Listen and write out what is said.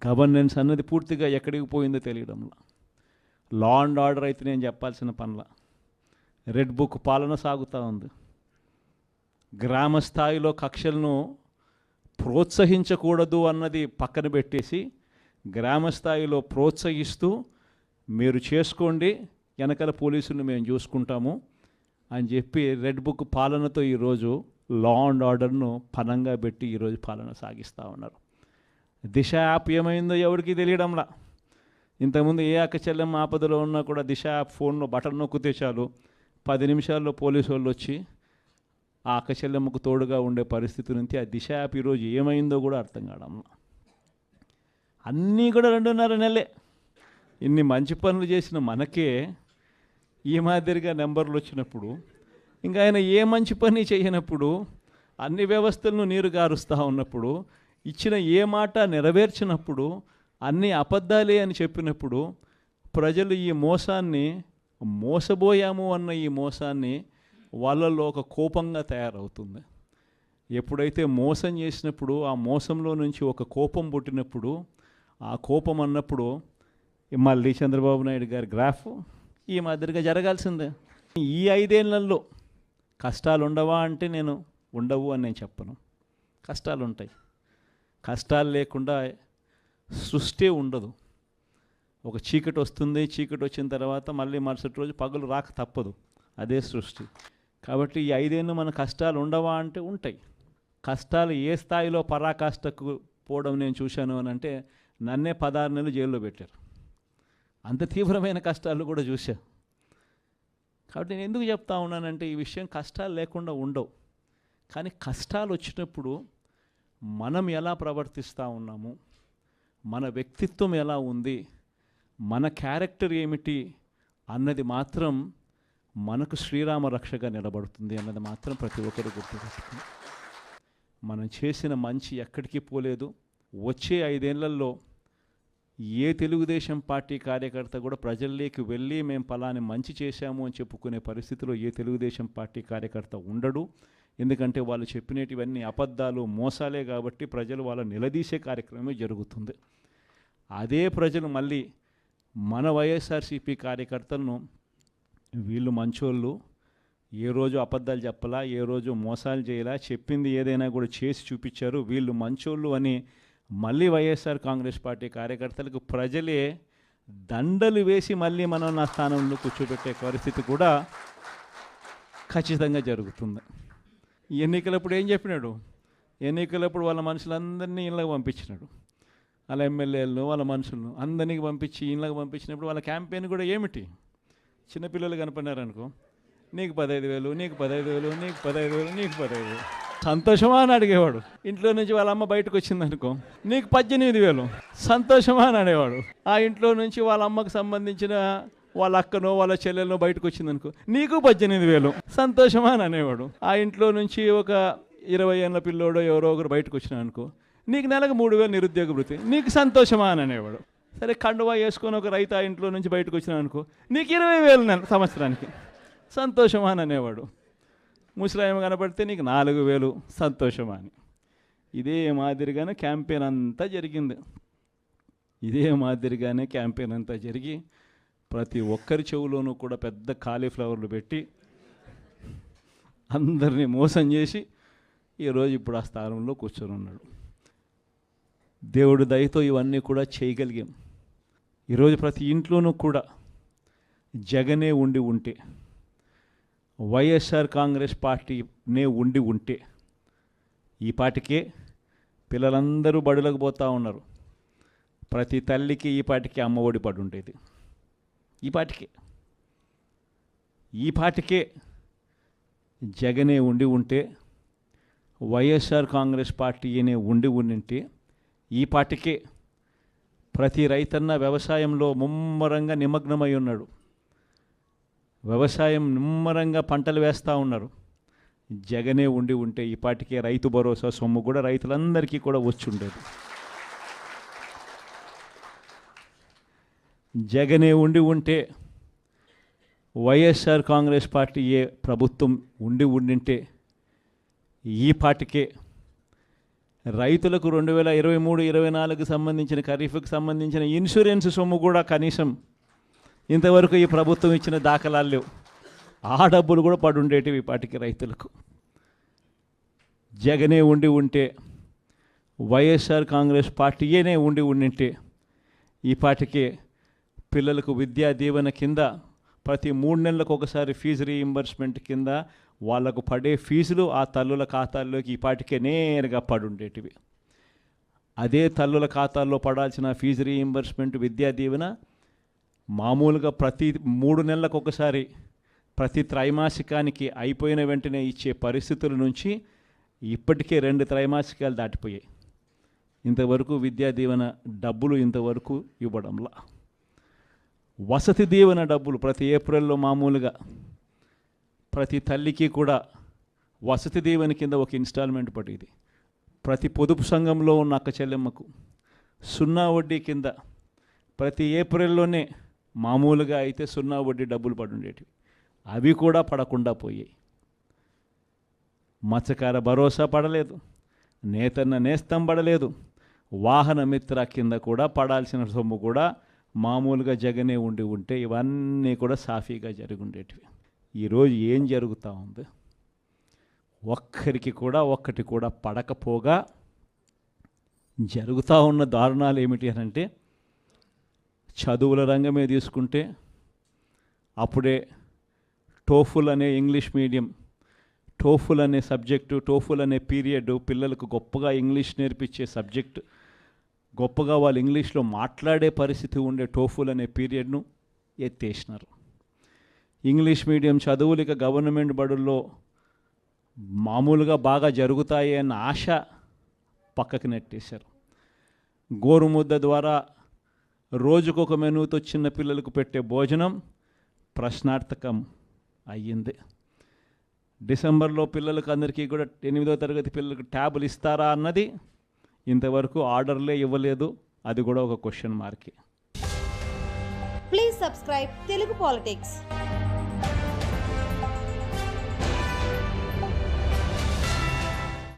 Governance అన్నది పూర్తిగా ఎక్కడికి పోయిందో తెలియడంలా. లా అండ్ ఆర్డర్ అయితే నేను చెప్పాల్సిన పనుల, రెడ్ బుక్ పాలన సాగుతూ ఉంది. గ్రామ స్థాయిలో కక్షలను ప్రోత్సహించకూడదు అన్నది పక్కన పెట్టేసి గ్రామ స్థాయిలో ప్రోత్సహిస్తూ మీరు చేసుకోండి, వెనకాల పోలీసులను మేము చూసుకుంటాము అని చెప్పి రెడ్ బుక్ పాలనతో ఈరోజు లా అండ్ ఆర్డర్ను పనంగా పెట్టి ఈరోజు పాలన సాగిస్తూ ఉన్నారు. దిశ యాప్ ఏమైందో ఎవరికి తెలియడంలా. ఇంతకుముందు ఏ అక్క చెల్లెమ్మ ఆపదలో ఉన్నా కూడా దిశ యాప్ ఫోన్లో బటన్ నొక్కితే చాలు 10 నిమిషాల్లో పోలీసు వాళ్ళు వచ్చి ఆ అక్క చెల్లెమ్మకు తోడుగా ఉండే పరిస్థితి నుంచి ఆ దిశ యాప్ ఈరోజు ఏమైందో కూడా అర్థం కావడంలా. అన్నీ కూడా 2.5 నెలలే. ఇన్ని మంచి పనులు చేసిన మనకే ఈ మాదిరిగా నెంబర్లు వచ్చినప్పుడు, ఇంకా ఆయన ఏ మంచి పని చేయనప్పుడు, అన్ని వ్యవస్థలను నీరు గారుస్తూ ఉన్నప్పుడు, ఇచ్చిన ఏ మాట నెరవేర్చినప్పుడు, అన్నీ అబద్ధాలే అని చెప్పినప్పుడు ప్రజలు ఈ మోసాన్ని, మోసబోయాము అన్న ఈ మోసాన్ని వాళ్ళల్లో ఒక కోపంగా తయారవుతుంది. ఎప్పుడైతే మోసం చేసినప్పుడు ఆ మోసంలో నుంచి ఒక కోపం పుట్టినప్పుడు, ఆ కోపం అన్నప్పుడు మళ్ళీ చంద్రబాబు నాయుడు గారి గ్రాఫ్ ఈ మాదిరిగా జరగాల్సిందే. ఈ 5 ఏళ్లలో కష్టాలు ఉండవా అంటే నేను ఉండవు అని నేను చెప్పను. కష్టాలు ఉంటాయి. కష్టాలు లేకుండా సృష్టి ఉండదు. ఒక చీకటి వస్తుంది, చీకటి వచ్చిన తర్వాత మళ్ళీ మరుసటి రోజు పగలు రాక తప్పదు, అదే సృష్టి. కాబట్టి ఈ 5 ఏళ్ళు మన కష్టాలు ఉండవా అంటే ఉంటాయి. కష్టాలు ఏ స్థాయిలో పరాకాష్ఠకు పోవడం నేను చూశాను అని అంటే నన్నే 16 నెలలు జైల్లో పెట్టారు. అంత తీవ్రమైన కష్టాలు కూడా చూశా. కాబట్టి నేను ఎందుకు చెప్తా ఉన్నానంటే ఈ విషయం కష్టాలు లేకుండా ఉండవు. కానీ కష్టాలు వచ్చినప్పుడు మనం ఎలా ప్రవర్తిస్తూ ఉన్నాము, మన వ్యక్తిత్వం ఎలా ఉంది, మన క్యారెక్టర్ ఏమిటి అన్నది మాత్రం మనకు శ్రీరామ రక్షగా నిలబడుతుంది అన్నది మాత్రం ప్రతి ఒక్కరు గుర్తుపెట్టుకుంది. మనం చేసిన మంచి ఎక్కడికి పోలేదు. వచ్చే 5 ఏళ్లలో ఏ తెలుగుదేశం పార్టీ కార్యకర్త కూడా ప్రజల్లోకి వెళ్ళి మేము పలాని మంచి చేశాము అని చెప్పుకునే పరిస్థితిలో ఏ తెలుగుదేశం పార్టీ కార్యకర్త ఉండడు. ఎందుకంటే వాళ్ళు చెప్పినటివన్నీ అబద్ధాలు, మోసాలే కాబట్టి ప్రజలు వాళ్ళ నిలదీసే కార్యక్రమమే జరుగుతుంది. అదే ప్రజలు మళ్ళీ మన వైఎస్ఆర్సీపీ కార్యకర్తలను వీళ్ళు మంచోళ్ళు, ఏ రోజు అబద్ధాలు చెప్పలా, ఏ రోజు మోసాలు చేయలా, చెప్పింది ఏదైనా కూడా చేసి చూపించారు, వీళ్ళు మంచోళ్ళు అని మళ్ళీ వైఎస్ఆర్ కాంగ్రెస్ పార్టీ కార్యకర్తలకు ప్రజలే దండలు వేసి మళ్ళీ మనం నా స్థానంలో కూర్చోబెట్టే పరిస్థితి కూడా ఖచ్చితంగా జరుగుతుంది. ఎన్నికలప్పుడు ఏం చెప్పినాడు? ఎన్నికలప్పుడు వాళ్ళ మనుషులందరినీ ఇళ్ళకి పంపించినాడు. వాళ్ళ ఎమ్మెల్యేలను, వాళ్ళ మనుషులను అందరినీ పంపించి ఇళ్ళకి పంపించినప్పుడు వాళ్ళ క్యాంపెయిన్ కూడా ఏమిటి? చిన్నపిల్లలు కనపడినారనుకో, నీకు 15,000, నీకు 15,000, నీకు 15,000, నీకు 15,000. సంతోషమా అని అడిగేవాడు. ఇంట్లో నుంచి వాళ్ళ అమ్మ బయటకు వచ్చిందనుకో, నీకు 18,000, సంతోషమా అని అనేవాడు. ఆ ఇంట్లో నుంచి వాళ్ళ అమ్మకు సంబంధించిన వాళ్ళ అక్కనో వాళ్ళ చెల్లెలనో బయటకు వచ్చిందనుకో, నీకు 18,000, సంతోషమా అని అనేవాడు. ఆ ఇంట్లో నుంచి ఒక 20 ఏళ్ళ పిల్లోడో ఎవరో ఒకరు బయటకు వచ్చినా అనుకో, నీకు నెలకు 3,000 నిరుద్యోగ వృత్తి, నీకు సంతోషమా అని అనేవాడు. సరే కండువా వేసుకొని ఒక రైతు ఆ ఇంట్లో నుంచి బయటకు వచ్చినా అనుకో, నీకు 20,000 సంవత్సరానికి, సంతోషమా అని అనేవాడు. ముసలాయమ కనపడితే నీకు 4,000, సంతోషమా అని. ఇదే మాదిరిగానే క్యాంపెయిన్ అంతా జరిగింది. ఇదే మాదిరిగానే క్యాంపెయిన్ అంతా జరిగి ప్రతి ఒక్కరి చెవులోనూ కూడా పెద్ద కాలీఫ్లవర్లు పెట్టి అందరినీ మోసం చేసి ఈరోజు ఇప్పుడు ఆ స్థానంలో కూర్చొని ఉన్నాడు. దేవుడి దయతో ఇవన్నీ కూడా చేయగలిగాం. ఈరోజు ప్రతి ఇంట్లోనూ కూడా జగనే ఉండి ఉంటే, వైఎస్ఆర్ కాంగ్రెస్ పార్టీనే ఉండి ఉంటే ఈ పాటికే పిల్లలందరూ బడులకు పోతూ ఉన్నారు. ప్రతి తల్లికి ఈ పాటికి అమ్మఒడి పడి ఉండేది. ఈ పాటికే జగనే ఉండి ఉంటే, వైఎస్ఆర్ కాంగ్రెస్ పార్టీనే ఉండి ఉండింటే ఈ పాటికే ప్రతి రైతన్న వ్యవసాయంలో ముమ్మరంగా నిమగ్నమై ఉన్నాడు. వ్యవసాయం నిమ్మరంగా పంటలు వేస్తూ ఉన్నారు. జగనే ఉండి ఉంటే ఈ పాటికే రైతు భరోసా సొమ్ము కూడా రైతులందరికీ కూడా వచ్చి ఉండేది. జగనే ఉండి ఉంటే, వైఎస్ఆర్ కాంగ్రెస్ పార్టీ ప్రభుత్వం ఉండి ఉండింటే ఈ పాటికే రైతులకు 2023-24 సంబంధించిన ఖరీఫ్కి సంబంధించిన ఇన్సూరెన్స్ సొమ్ము కూడా కనీసం ఇంతవరకు ఈ ప్రభుత్వం ఇచ్చిన దాఖలాలు లేవు. ఆ డబ్బులు కూడా పడుండేటివి పాటికి రైతులకు. జగనే ఉంటే వైఎస్ఆర్ కాంగ్రెస్ పార్టీయేనే ఉండింటే ఈ పాటికి పిల్లలకు విద్యా దీవెన కింద ప్రతి 3 నెలలకు ఒకసారి ఫీజు రీయింబర్స్మెంట్ కింద వాళ్లకు పడే ఫీజులు ఆ తల్లుల ఖాతాల్లోకి ఈ పాటికే నేరుగా పడుండేటివి. అదే తల్లుల ఖాతాల్లో పడాల్సిన ఫీజు రీయింబర్స్మెంట్ విద్యా దీవెన మామూలుగా ప్రతి 3 నెలలకు ఒకసారి ప్రతి త్రైమాసికానికి అయిపోయిన వెంటనే ఇచ్చే పరిస్థితుల నుంచి ఇప్పటికే 2 త్రైమాసికాలు దాటిపోయాయి. ఇంతవరకు విద్యా దీవెన డబ్బులు ఇంతవరకు ఇవ్వడంలా. వసతి దీవెన డబ్బులు ప్రతి ఏప్రిల్లో మామూలుగా ప్రతి తల్లికి కూడా వసతి దీవెన కింద ఒక ఇన్స్టాల్మెంట్ పడేది. ప్రతి పొదుపు సంఘంలో ఉన్న అక్క చెల్లెమ్మకు 0 వడ్డీ కింద ప్రతి ఏప్రిల్లోనే మామూలుగా అయితే 0 వడ్డీ డబ్బులు పడుండేటివి. అవి కూడా పడకుండా పోయాయి. మత్స్యకార భరోసా పడలేదు, నేతన్న నేస్తం పడలేదు, వాహన మిత్ర కింద కూడా పడాల్సిన సొమ్ము కూడా మామూలుగా జగనే ఉంటే ఇవన్నీ కూడా సాఫీగా జరిగి ఉండేటివి. ఈరోజు ఏం జరుగుతూ ఉంది? ఒక్కటి కూడా పడకపోగా జరుగుతూ ఉన్న దారుణాలు ఏమిటి అని అంటే, చదువుల రంగమే తీసుకుంటే అప్పుడే టోఫుల్ అనే ఇంగ్లీష్ మీడియం, టోఫుల్ అనే సబ్జెక్టు, టోఫుల్ అనే పీరియడ్ పిల్లలకు గొప్పగా ఇంగ్లీష్ నేర్పించే సబ్జెక్టు, గొప్పగా వాళ్ళు ఇంగ్లీష్లో మాట్లాడే పరిస్థితి ఉండే టోఫుల్ అనే పీరియడ్ను ఎత్తేసినారు. ఇంగ్లీష్ మీడియం చదువులు ఇక గవర్నమెంట్ బడుల్లో మామూలుగా బాగా జరుగుతాయి అన్న ఆశ పక్కకి నెట్టేశారు. గోరుముద్ద ద్వారా రోజుకొక మెనూతో చిన్న పిల్లలకు పెట్టే భోజనం ప్రశ్నార్థకం అయ్యింది. డిసెంబర్లో పిల్లలకు అందరికీ కూడా 8వ తరగతి పిల్లలకు ట్యాబులు ఇస్తారా అన్నది ఇంతవరకు ఆర్డర్లే ఇవ్వలేదు. అది కూడా ఒక క్వశ్చన్ మార్కే. Please subscribe Telugu politics.